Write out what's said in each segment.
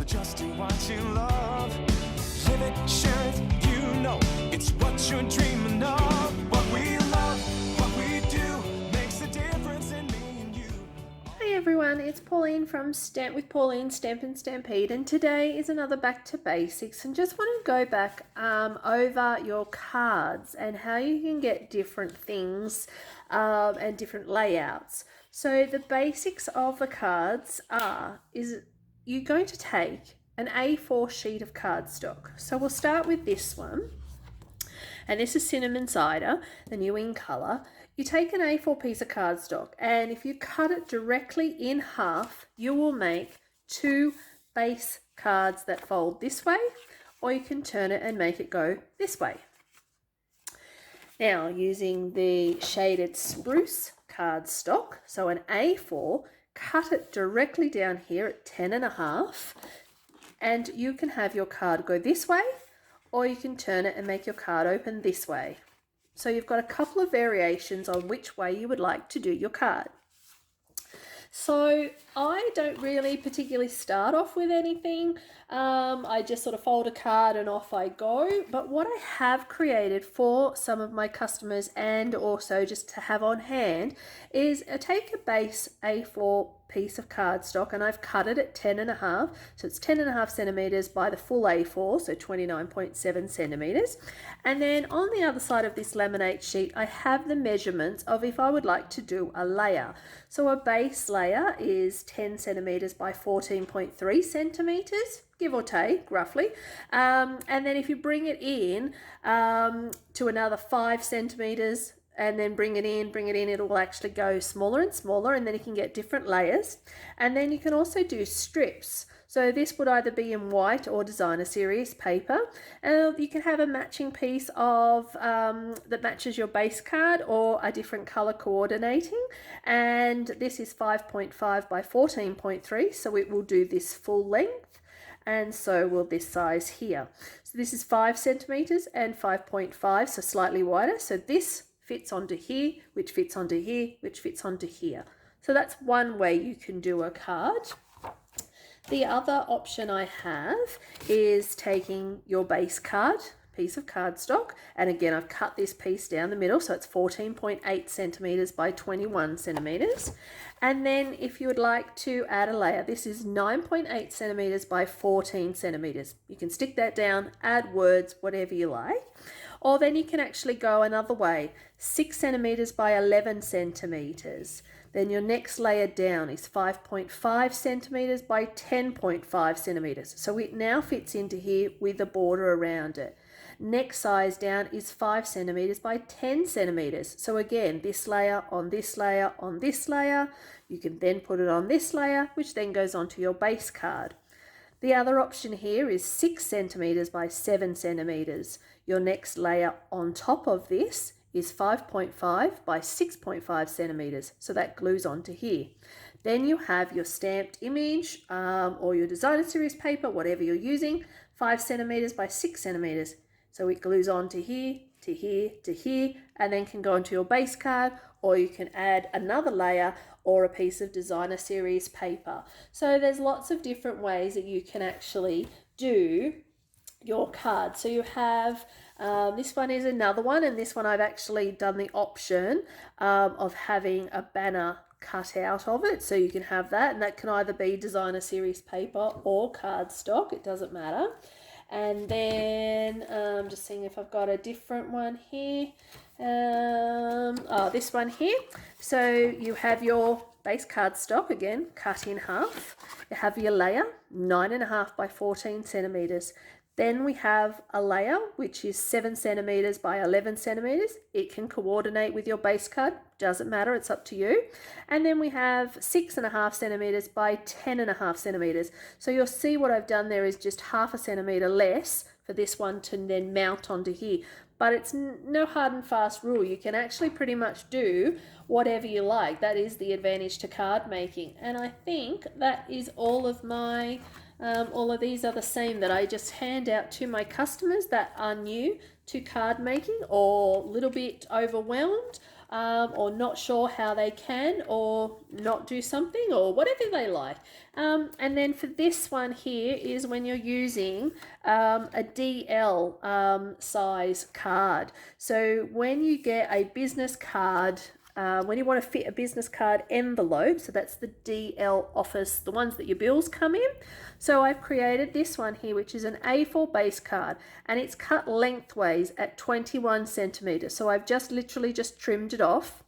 just do what you love. Live it, share it, you know it's what you're dreaming of. What we love, what we do makes a difference in me and you. Hey everyone, it's Pauline from Stampin' Stampede, and today is another back to basics, and just want to go back over your cards and how you can get different things and different layouts. So the basics of the cards is you're going to take an A4 sheet of cardstock. So we'll start with this one. And this is Cinnamon Cider, the new in colour. You take an A4 piece of cardstock, and if you cut it directly in half, you will make two base cards that fold this way, or you can turn it and make it go this way. Now, using the shaded spruce cardstock, so an A4, cut it directly down here at 10.5, and you can have your card go this way, or you can turn it and make your card open this way. So you've got a couple of variations on which way you would like to do your card. So I don't really particularly start off with anything. I just sort of fold a card and off I go. But what I have created for some of my customers, and also just to have on hand, is I take a base A4 piece of cardstock and I've cut it at 10.5, so it's 10.5 centimeters by the full A4, so 29.7 centimeters. And then on the other side of this laminate sheet, I have the measurements of if I would like to do a layer. So a base layer is 10 centimeters by 14.3 centimeters, give or take, roughly. And then if you bring it in to another 5 centimeters, and then bring it in, it will actually go smaller and smaller, and then you can get different layers. And then you can also do strips. So this would either be in white or designer series paper. You can have a matching piece of that matches your base card, or a different color coordinating. And this is 5.5 by 14.3, so it will do this full length. And so will this size here. So this is 5 centimeters and 5.5, so slightly wider. So this fits onto here, which fits onto here, which fits onto here. So that's one way you can do a card. The other option I have is taking your base card, piece of cardstock, and again I've cut this piece down the middle, so it's 14.8 centimeters by 21 centimeters. And then if you would like to add a layer, this is 9.8 centimeters by 14 centimeters. You can stick that down, add words, whatever you like. Or then you can actually go another way, 6 centimeters by 11 centimeters. Then your next layer down is 5.5 centimeters by 10.5 centimeters. So it now fits into here with a border around it. Next size down is 5 centimeters by 10 centimeters. So again, this layer on this layer on this layer. You can then put it on this layer, which then goes onto your base card. The other option here is 6 centimeters by 7 centimeters. Your next layer on top of this is 5.5 by 6.5 centimeters. So that glues onto here. Then you have your stamped image or your designer series paper, whatever you're using, 5 centimeters by 6 centimeters. So it glues onto here, to here, to here, and then can go onto your base card, or you can add another layer or a piece of designer series paper. So there's lots of different ways that you can actually do your card. So you have, this one is another one, and this one I've actually done the option of having a banner cut out of it, so you can have that, and that can either be designer series paper or cardstock, it doesn't matter. And then just seeing if I've got a different one here. This one here. So you have your base cardstock, again, cut in half. You have your layer, 9.5 by 14 centimeters. Then we have a layer, which is 7 centimeters by 11 centimeters. It can coordinate with your base card, doesn't matter, it's up to you. And then we have 6.5 centimeters by 10.5 centimeters. So you'll see what I've done there is just 0.5 centimeter less for this one to then mount onto here. But it's no hard and fast rule. You can actually pretty much do whatever you like. That is the advantage to card making. And I think that is all of my all of these are the same that I just hand out to my customers that are new to card making or a little bit overwhelmed. or not sure how they can or not do something or whatever they like. And then for this one here is when you're using a DL size card. So when you get a business card, when you want to fit a business card envelope, so that's the DL office, the ones that your bills come in. So I've created this one here, which is an A4 base card, and it's cut lengthways at 21 centimeters. So I've just literally just trimmed it off.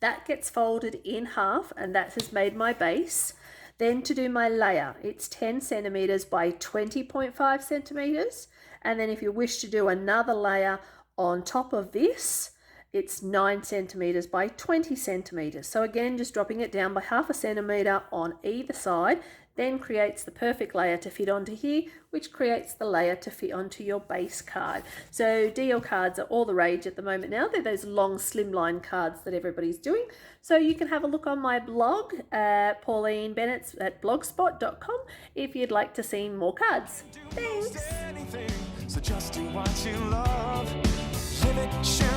That gets folded in half, and that has made my base. Then to do my layer, it's 10 centimeters by 20.5 centimeters. And then if you wish to do another layer on top of this, it's 9 centimeters by 20 centimeters. So again, just dropping it down by half a centimeter on either side, then creates the perfect layer to fit onto here, which creates the layer to fit onto your base card. So DL cards are all the rage at the moment now. They're those long slimline cards that everybody's doing. So you can have a look on my blog, Pauline Bennett's at blogspot.com, if you'd like to see more cards. Thanks. So just do what you love. Live it, share